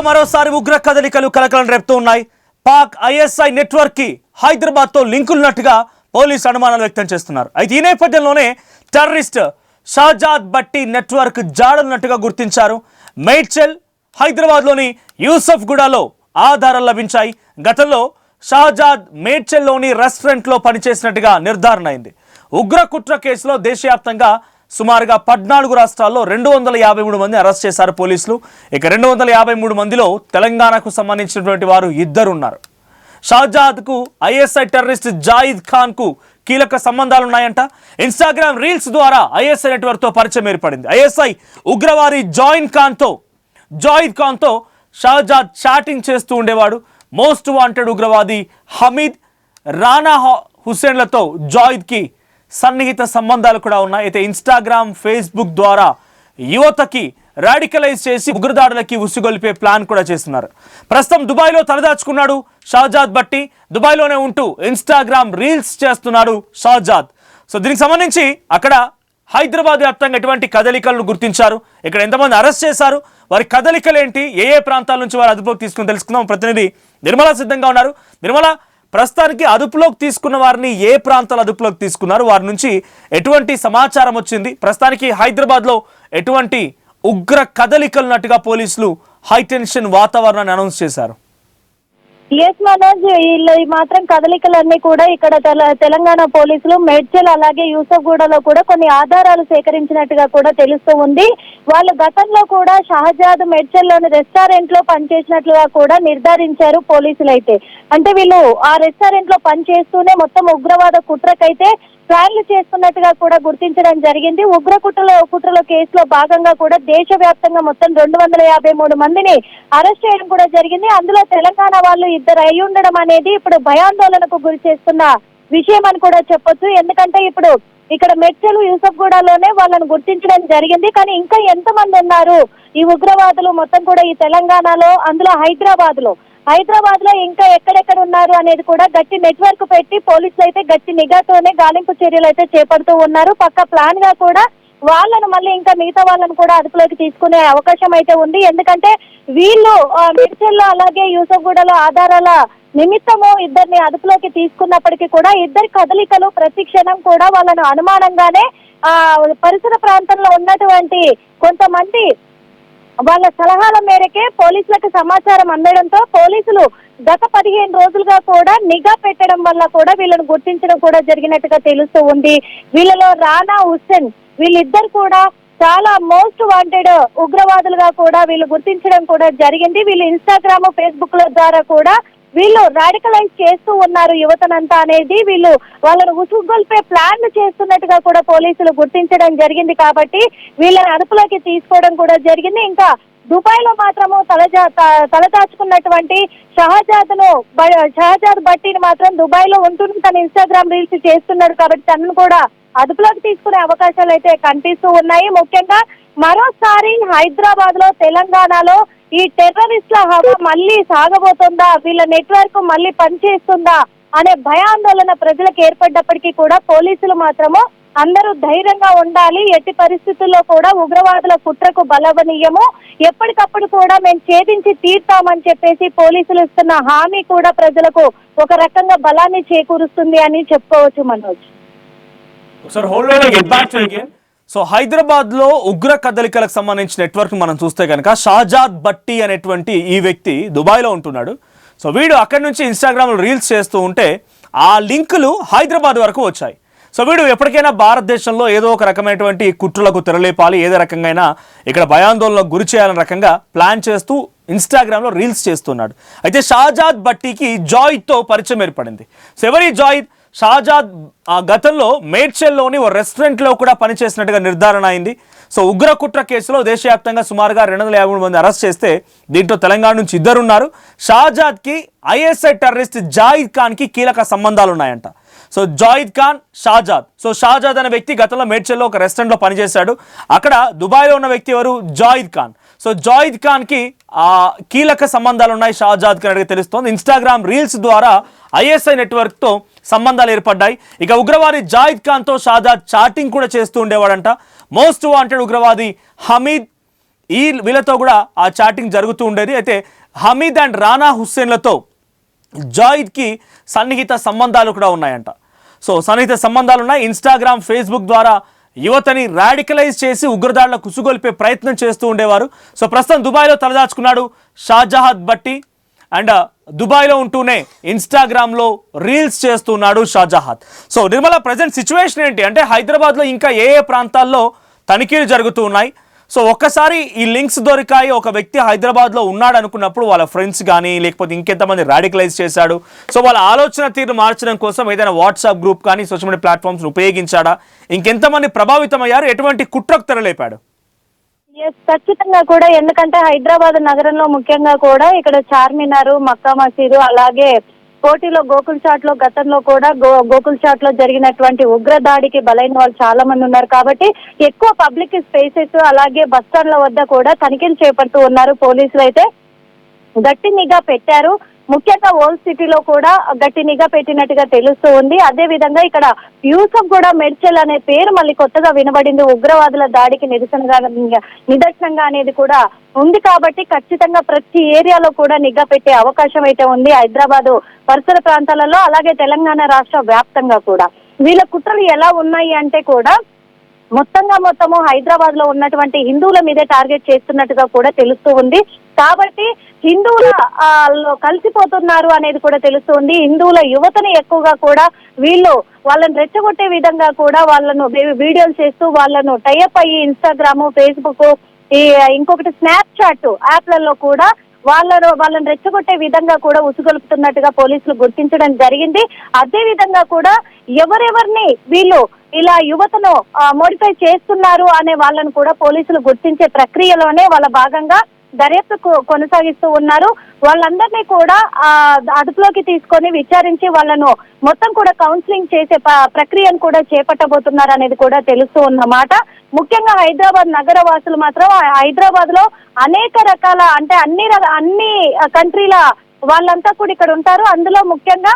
మరోసారి ఉగ్ర కదలికలు కలకలం రేపుతూ ఉన్నాయి. పాక్ ఐఎస్ఐ నెట్వర్క్ కి హైదరాబాద్ తో లింకులున్నట్టుగా పోలీసు అనుమానాలు వ్యక్తం చేస్తున్నారు. అయితే ఈ నేపథ్యంలోనే టెర్రరిస్ట్ షాజాద్ బట్టి నెట్వర్క్ జాడలున్నట్టుగా గుర్తించారు. మేడ్చల్, హైదరాబాద్లోని యూసఫ్గూడలో ఆధారాలు లభించాయి. గతంలో షాజాద్ మేడ్చల్లోని రెస్టారెంట్లో పనిచేసినట్టుగా నిర్ధారణ అయింది. ఉగ్ర కుట్ర కేసులో దేశవ్యాప్తంగా సుమారుగా 14 రాష్ట్రాల్లో 253 మంది అరెస్ట్ చేశారు పోలీసులు. ఇక 253 మందిలో తెలంగాణకు సంబంధించినటువంటి వారు 2 ఉన్నారు. షాజాద్కు ఐఎస్ఐ టెర్రరిస్ట్ జాయిద్ ఖాన్కు కీలక సంబంధాలున్నాయంట. ఇన్స్టాగ్రామ్ రీల్స్ ద్వారా ఐఎస్ఐ నెట్వర్క్తో పరిచయం ఏర్పడింది. ఐఎస్ఐ ఉగ్రవాది జాయిద్ ఖాన్తో షాజాద్ చాటింగ్ చేస్తూ ఉండేవాడు. మోస్ట్ వాంటెడ్ ఉగ్రవాది హమీద్, రానా హుస్సేన్లతో జాయిద్కి సన్నిహిత సంబంధాలు కూడా ఉన్నాయి. అయితే ఇన్స్టాగ్రామ్, ఫేస్బుక్ ద్వారా యువతకి రాడికలైజ్ చేసి ఉగ్రదాడులకి ఉసిగొల్పే ప్లాన్ కూడా చేస్తున్నారు. ప్రస్తుతం దుబాయ్లో తలదాచుకున్నాడు షాజాద్ బట్టి. దుబాయ్లోనే ఉంటూ ఇన్స్టాగ్రామ్ రీల్స్ చేస్తున్నాడు షాజాద్. సో దీనికి సంబంధించి అక్కడ హైదరాబాద్ వ్యాప్తంగా ఎటువంటి కదలికలను గుర్తించారు, ఇక్కడ ఎంతమంది అరెస్ట్ చేశారు, వారి కదలికలు ఏంటి, ఏ ప్రాంతాల నుంచి వారు అదుపులోకి తీసుకుని తెలుసుకుందాం. ప్రతినిధి నిర్మల సిద్ధంగా ఉన్నారు. నిర్మల, ప్రస్తుతానికి అదుపులోకి తీసుకున్న వారిని ఏ ప్రాంతాలు అదుపులోకి తీసుకున్నారు, వారి నుంచి ఎటువంటి సమాచారం వచ్చింది, ప్రస్తుతానికి హైదరాబాద్లో ఎటువంటి ఉగ్ర కదలికలున్నట్టుగా పోలీసులు హైటెన్షన్ వాతావరణాన్ని అనౌన్స్ చేశారు? ఎస్ మనోజ్, వీళ్ళు మాత్రం కదలికలన్నీ కూడా ఇక్కడ తెలంగాణ పోలీసులు మేడ్చల్ అలాగే యూసఫ్గూడలో కూడా కొన్ని ఆధారాలు సేకరించినట్టుగా కూడా తెలుస్తూ ఉంది. వాళ్ళు గతంలో కూడా షహజాద్ మేడ్చల్లోని రెస్టారెంట్ లో పనిచేసినట్లుగా కూడా నిర్ధారించారు పోలీసులు. అయితే అంటే వీళ్ళు ఆ రెస్టారెంట్ లో పనిచేస్తూనే మొత్తం ఉగ్రవాద కుట్రకైతే ప్లాన్లు చేస్తున్నట్టుగా కూడా గుర్తించడం జరిగింది. ఉగ్ర కుట్రలో కేసులో భాగంగా కూడా దేశవ్యాప్తంగా మొత్తం 253 మందిని అరెస్ట్ చేయడం కూడా జరిగింది. అందులో తెలంగాణ వాళ్ళు 2 అయి ఉండడం అనేది ఇప్పుడు భయాందోళనకు గురి చేస్తున్న విషయం అని కూడా చెప్పొచ్చు. ఎందుకంటే ఇప్పుడు ఇక్కడ మెడ్చల్, యూసఫ్గూడలోనే వాళ్ళని గుర్తించడం జరిగింది. కానీ ఇంకా ఎంతమంది ఉన్నారు ఈ ఉగ్రవాదులు మొత్తం కూడా ఈ తెలంగాణలో, అందులో హైదరాబాద్ లో ఇంకా ఎక్కడెక్కడ ఉన్నారు అనేది కూడా గట్టి నెట్వర్క్ పెట్టి పోలీసులు అయితే గట్టి నిఘాతోనే గాలింపు చర్యలు అయితే చేపడుతూ ఉన్నారు. పక్క ప్లాన్ గా కూడా వాళ్ళను మళ్ళీ ఇంకా మిగతా వాళ్ళను కూడా అదుపులోకి తీసుకునే అవకాశం అయితే ఉంది. ఎందుకంటే వీళ్ళు మెడ్చల్లో అలాగే యూసఫ్గూడలో ఆధారాల నిమిత్తము 2 అదుపులోకి తీసుకున్నప్పటికీ కూడా 2 కదలికలు ప్రతి క్షణం కూడా వాళ్ళను అనుమానంగానే పరిసర ప్రాంతంలో ఉన్నటువంటి కొంతమంది వాళ్ళ సలహాల మేరకే పోలీసులకు సమాచారం అందడంతో పోలీసులు గత 15 రోజులుగా కూడా నిఘా పెట్టడం వల్ల కూడా వీళ్ళను గుర్తించడం కూడా జరిగినట్టుగా తెలుస్తూ ఉంది. వీళ్ళలో రానా హుస్సేన్, వీళ్ళిద్దరు కూడా చాలా మోస్ట్ వాంటెడ్ ఉగ్రవాదులుగా కూడా వీళ్ళు గుర్తించడం కూడా జరిగింది. వీళ్ళు ఇన్స్టాగ్రామ్, ఫేస్బుక్ ల ద్వారా కూడా వీళ్ళు రాడికలైజ్ చేస్తూ ఉన్నారు యువతనంతా అనేది వాళ్ళను ఉసుగొల్పే ప్లాన్ చేస్తున్నట్టుగా కూడా పోలీసులు గుర్తించడం జరిగింది. కాబట్టి వీళ్ళని అదుపులోకి తీసుకోవడం కూడా జరిగింది. ఇంకా దుబాయ్ లో మాత్రము తలదాచుకున్నటువంటి షహజాద్ బట్టిని మాత్రం దుబాయ్ లో ఉంటూనే తన ఇన్స్టాగ్రామ్ రీల్స్ చేస్తున్నాడు. కాబట్టి తనను కూడా అదుపులోకి తీసుకునే అవకాశాలు అయితే కనిపిస్తూ ఉన్నాయి. ముఖ్యంగా మరోసారి హైదరాబాద్ లో, తెలంగాణలో ఈ టెర్రరిస్ట్ల హవా మళ్ళీ సాగబోతుందా, వీళ్ళ నెట్వర్క్ మళ్ళీ పనిచేస్తుందా అనే భయాందోళన ప్రజలకు ఏర్పడ్డప్పటికీ కూడా పోలీసులు మాత్రము అందరూ ధైర్యంగా ఉండాలి, ఎట్టి పరిస్థితుల్లో కూడా ఉగ్రవాదుల కుట్రకు బలవనీయము, ఎప్పటికప్పుడు కూడా మేము ఛేదించి తీర్తామని చెప్పేసి పోలీసులు ఇస్తున్న హామీ కూడా ప్రజలకు ఒక రకంగా బలాన్ని చేకూరుస్తుంది అని చెప్పుకోవచ్చు మనోజ్. సో హైదరాబాద్ లో ఉగ్ర కదలికలకు సంబంధించిన నెట్వర్క్ మనం చూస్తే కనుక షాజాద్ బట్టి అనేటువంటి ఈ వ్యక్తి దుబాయ్లో ఉంటున్నాడు. సో వీడు అక్కడి నుంచి ఇన్స్టాగ్రామ్లో రీల్స్ చేస్తూ ఉంటే ఆ లింకులు హైదరాబాద్ వరకు వచ్చాయి. సో వీడు ఎప్పటికైనా భారతదేశంలో ఏదో ఒక రకమైనటువంటి కుట్రలకు తెరలేపాలి, ఏదో రకంగా ఇక్కడ భయాందోళనకు గురి చేయాలనే రకంగా ప్లాన్ చేస్తూ ఇన్స్టాగ్రామ్లో రీల్స్ చేస్తున్నాడు. అయితే షాజాద్ బట్టికి జాయిద్తో పరిచయం ఏర్పడింది. సో ఎవరి జాయిద్? షాజాద్ గతంలో మేడ్చల్లోని ఓ రెస్టారెంట్లో కూడా పనిచేసినట్టుగా నిర్ధారణ అయింది. సో ఉగ్ర కుట్ర కేసులో దేశవ్యాప్తంగా సుమారుగా 253 మంది అరెస్ట్ చేస్తే దీంట్లో తెలంగాణ నుంచి 2 ఉన్నారు. షాజాద్కి ఐఎస్ఐ టెర్రరిస్ట్ జాయిద్ ఖాన్కి కీలక సంబంధాలు ఉన్నాయంట. సో జాయిద్ ఖాన్, షాజాద్ అనే వ్యక్తి గతంలో మేడ్చల్లో ఒక రెస్టారెంట్లో పనిచేశాడు. అక్కడ దుబాయ్లో ఉన్న వ్యక్తి ఎవరు? జాయిద్ ఖాన్. సో జాయిద్ ఖాన్కి కీలక సంబంధాలు ఉన్నాయి షాజాద్ ఖాన్ అడిగి తెలుస్తోంది. ఇన్స్టాగ్రామ్ రీల్స్ ద్వారా ఐఎస్ఐ నెట్వర్క్తో సంబంధాలు ఏర్పడ్డాయి. ఇక ఉగ్రవాది జాయిద్ ఖాన్తో షాజాద్ చాటింగ్ కూడా చేస్తూ ఉండేవాడంట. మోస్ట్ వాంటెడ్ ఉగ్రవాది హమీద్, వీళ్ళతో కూడా ఆ చాటింగ్ జరుగుతూ ఉండేది. అయితే హమీద్ అండ్ రానా హుస్సేన్లతో జాయిద్కి సన్నిహిత సంబంధాలు కూడా ఉన్నాయంట. సో సన్నిహిత సంబంధాలు ఉన్నాయి. ఇన్స్టాగ్రామ్, ఫేస్బుక్ ద్వారా యువతని రాడికలైజ్ చేసి ఉగ్రదాడుల కుసుగొల్పే ప్రయత్నం చేస్తూ ఉండేవారు. సో ప్రస్తుతం దుబాయ్లో తలదాచుకున్నాడు షాజహాద్ భట్టి. అండ్ దుబాయ్లో ఉంటూనే ఇన్స్టాగ్రామ్లో రీల్స్ చేస్తున్నాడు Shahzad. So Nirmala, present situation ఏంటి అంటే హైదరాబాద్లో ఇంకా ఏ ప్రాంతాల్లో తనిఖీలు జరుగుతూ ఉన్నాయి? సో ఒక్కసారి ఈ లింక్స్ దొరికాయి, ఒక వ్యక్తి హైదరాబాద్లో ఉన్నాడు అనుకున్నప్పుడు వాళ్ళ ఫ్రెండ్స్ కానీ లేకపోతే ఇంకెంతమంది రాడికలైజ్ చేశాడు, సో వాళ్ళ ఆలోచన తీరు మార్చడం కోసం ఏదైనా వాట్సాప్ గ్రూప్ కానీ సోషల్ మీడియా ప్లాట్ఫామ్స్ ఉపయోగించాడా, ఇంకెంతమంది ప్రభావితం అయ్యారు, ఎటువంటి కుట్రకు తెరలేపాడు? ఖచ్చితంగా కూడా, ఎందుకంటే హైదరాబాద్ నగరంలో ముఖ్యంగా కూడా ఇక్కడ చార్మినార్, మక్కా మసీదు, అలాగే కోటిలో గోకుల్ చాట్ లో గతంలో కూడా గోకుల్ చాట్ లో జరిగినటువంటి ఉగ్ర దాడికి బలైన వాళ్ళు చాలా మంది ఉన్నారు. కాబట్టి ఎక్కువ పబ్లిక్ స్పేసెస్ అలాగే బస్ స్టాండ్ల వద్ద కూడా తనిఖీలు చేపడుతూ ఉన్నారు. పోలీసులు అయితే గట్టి నిఘా పెట్టారు. ముఖ్యంగా ఓల్డ్ సిటీలో కూడా గట్టి నిఘా పెట్టినట్టుగా తెలుస్తూ ఉంది. అదే విధంగా ఇక్కడ యూసఫ్ కూడా మెడ్చల్ అనే పేరు మళ్ళీ కొత్తగా వినబడింది. ఉగ్రవాదుల దాడికి నిదర్శనంగా అనేది కూడా ఉంది. కాబట్టి ఖచ్చితంగా ప్రతి ఏరియాలో కూడా నిఘా పెట్టే అవకాశం అయితే ఉంది హైదరాబాద్ పరిసర ప్రాంతాలలో, అలాగే తెలంగాణ రాష్ట్ర వ్యాప్తంగా కూడా. వీళ్ళ కుట్రలు ఎలా ఉన్నాయి అంటే కూడా మొత్తము హైదరాబాద్ లో ఉన్నటువంటి హిందువుల మీదే టార్గెట్ చేస్తున్నట్టుగా కూడా తెలుస్తూ ఉంది. కాబట్టి హిందువుల కలిసిపోతున్నారు అనేది కూడా తెలుస్తుంది. హిందువుల యువతని ఎక్కువగా కూడా వాళ్ళని రెచ్చగొట్టే విధంగా కూడా వాళ్ళను వీడియోలు చేస్తూ వాళ్ళను టైఅప్ అయ్యి ఇన్స్టాగ్రామ్, ఫేస్బుక్, ఇంకొకటి స్నాప్చాట్ యాప్లలో కూడా వాళ్ళని రెచ్చగొట్టే విధంగా కూడా ఉసుగొలుపుతున్నట్టుగా పోలీసులు గుర్తించడం జరిగింది. అదే విధంగా కూడా ఎవరెవరిని వీళ్ళు ఇలా యువతను మోడిఫై చేస్తున్నారు అనే వాళ్ళను కూడా పోలీసులు గుర్తించే ప్రక్రియలోనే వాళ్ళ భాగంగా దర్యాప్తు కొనసాగిస్తూ ఉన్నారు. వాళ్ళందరినీ కూడా అదుపులోకి తీసుకొని విచారించి వాళ్ళను మొత్తం కూడా కౌన్సిలింగ్ చేసే ప్రక్రియను కూడా చేపట్టబోతున్నారు అనేది కూడా తెలుస్తూ ఉన్నమాట. ముఖ్యంగా హైదరాబాద్ నగర వాసులు మాత్రం హైదరాబాద్ లో అనేక రకాల అంటే అన్ని కంట్రీల వాళ్ళంతా కూడా ఇక్కడ ఉంటారు. అందులో ముఖ్యంగా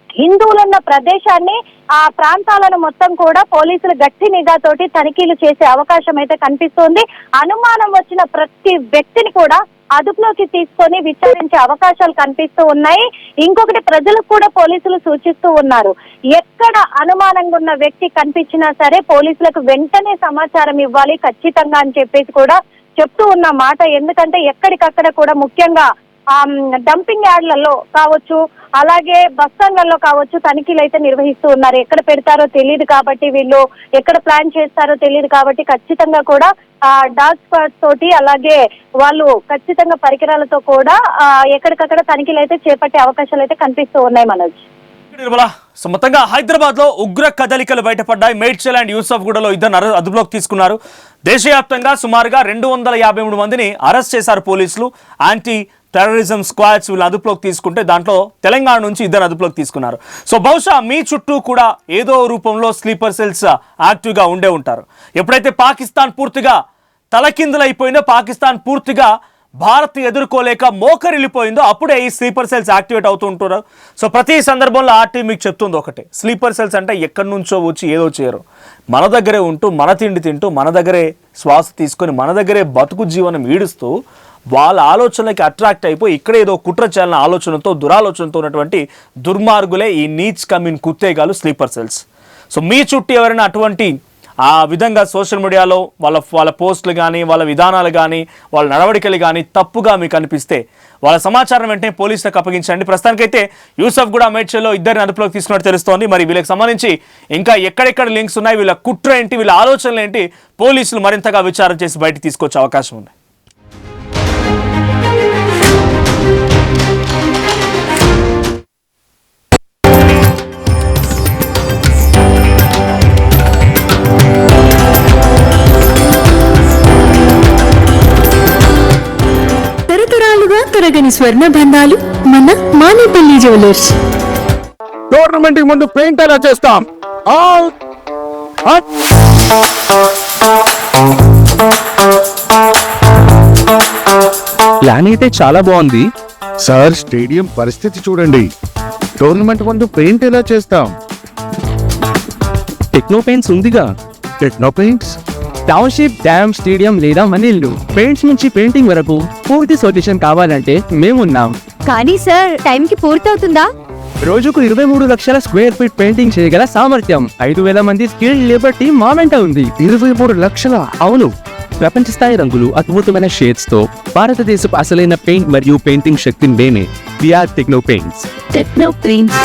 హిందువులున్న ప్రదేశాన్ని, ఆ ప్రాంతాలను మొత్తం కూడా పోలీసులు గట్టి నిఘాతోటి తనిఖీలు చేసే అవకాశం అయితే కనిపిస్తోంది. అనుమానం వచ్చిన ప్రతి వ్యక్తిని కూడా అదుపులోకి తీసుకొని విచారించే అవకాశాలు కనిపిస్తూ ఉన్నాయి. ఇంకొకటి, ప్రజలకు కూడా పోలీసులు సూచిస్తూ ఉన్నారు, ఎక్కడ అనుమానంగా ఉన్న వ్యక్తి కనిపించినా సరే పోలీసులకు వెంటనే సమాచారం ఇవ్వాలి ఖచ్చితంగా అని చెప్పేసి కూడా చెప్తూ ఉన్న మాట. ఎందుకంటే ఎక్కడికక్కడ కూడా ముఖ్యంగా డంపింగ్ యార్డ్లలో కావచ్చు, అలాగే బస్ స్టాండ్లలో కావచ్చు తనిఖీలు అయితే నిర్వహిస్తూ ఉన్నారు. ఎక్కడ పెడతారో తెలియదు కాబట్టి, వీళ్ళు ఎక్కడ ప్లాన్ చేస్తారో తెలియదు కాబట్టి ఖచ్చితంగా కూడా డాగ్ స్క్వాడ్ తోటి అలాగే వాళ్ళు ఖచ్చితంగా పరికరాలతో కూడా ఎక్కడికక్కడ తనిఖీలు అయితే చేపట్టే అవకాశాలు అయితే కనిపిస్తూ ఉన్నాయి. మనోజ్, సో మొత్తంగా హైదరాబాద్ లో ఉగ్ర కదలికలు బయటపడ్డాయి. మేడ్చల్ అండ్ యూసఫ్ గూడలో ఇద్దరు అదుపులోకి తీసుకున్నారు. దేశవ్యాప్తంగా సుమారుగా 253 మందిని అరెస్ట్ చేశారు పోలీసులు. యాంటీ టెర్రరిజం స్క్వాడ్స్ వీళ్ళు అదుపులోకి తీసుకుంటే దాంట్లో తెలంగాణ నుంచి ఇద్దరు అదుపులోకి తీసుకున్నారు. సో బహుశా మీ చుట్టూ కూడా ఏదో రూపంలో స్లీపర్ సెల్స్ యాక్టివ్గా ఉండే ఉంటారు. ఎప్పుడైతే పాకిస్తాన్ పూర్తిగా తలకిందులైపోయిందో, పాకిస్తాన్ పూర్తిగా భారత్ ఎదుర్కోలేక మోకరిల్లిపోయిందో అప్పుడే ఈ స్లీపర్ సెల్స్ యాక్టివేట్ అవుతూ ఉంటున్నారు. సో ప్రతి సందర్భంలో ఆర్టీ మీకు చెప్తుంది ఒకటే, స్లీపర్ సెల్స్ అంటే ఎక్కడి నుంచో వచ్చి ఏదో చేయరు, మన దగ్గరే ఉంటూ మన తిండి తింటూ మన దగ్గరే శ్వాస తీసుకొని మన దగ్గరే బతుకు జీవనం ఈడుస్తూ వాళ్ళ ఆలోచనలకి అట్రాక్ట్ అయిపోయి ఇక్కడ ఏదో కుట్ర చేయాలన్న ఆలోచనతో దురాలోచనతో ఉన్నటువంటి దుర్మార్గులే ఈ నీచ్ కమిన్ కుత్తేగాలు స్లీపర్ సెల్స్. సో మీ చుట్టూ ఎవరైనా అటువంటి ఆ విధంగా సోషల్ మీడియాలో వాళ్ళ పోస్టులు కానీ వాళ్ళ విధానాలు కానీ వాళ్ళ నడవడికలు కానీ తప్పుగా మీకు అనిపిస్తే వాళ్ళ సమాచారం వెంటనే పోలీసులకు అప్పగించండి. ప్రస్తుతానికైతే యూసఫ్ కూడా మేడ్చల్లో ఇద్దరిని అదుపులోకి తీసుకున్నట్టు తెలుస్తోంది. మరి వీళ్ళకి సంబంధించి ఇంకా ఎక్కడెక్కడ లింక్స్ ఉన్నాయి, వీళ్ళ కుట్ర ఏంటి, వీళ్ళ ఆలోచనలు ఏంటి, పోలీసులు మరింతగా విచారణ చేసి బయటకు తీసుకొచ్చే అవకాశం ఉంది. తరగని స్వర్ణ బంధాలు మన మానేపల్లి జ్యువెలర్స్. టోర్నమెంట్ కి ముందు పెయింట్ ఎలా చేస్తాం? ప్లాన్ అయితే చాలా బాగుంది సార్. స్టేడియం పరిస్థితి చూడండి. టోర్నమెంట్ ముందు పెయింట్ ఎలా చేస్తాం? టెక్నో పెయింట్స్ ఉందిగా. Techno paints township, dam, stadium లేదా మనిల్లు, పెయింట్స్ నుంచి పెయింటింగ్ వరకు పూర్తి సొల్యూషన్ కావాలంటే మేమున్నాం. కానీ సార్ టైంకి పూర్తవుతుందా? రోజుకు 23 లక్షల స్క్వేర్ ఫీట్ పెయింటింగ్ చేయగల సామర్థ్యం, 5,000 మంది స్కిల్డ్ లేబర్ టీమ్ మా వెంట ఉంది. 23 లక్షల? అవును, ప్రపంచ స్థాయి రంగులు, అద్భుతమైన షేడ్స్ తో భారతదేశపు అసలైన పెయింట్ మరియు పెయింటింగ్ శక్తిని మేమే. We are techno paints. Techno paints.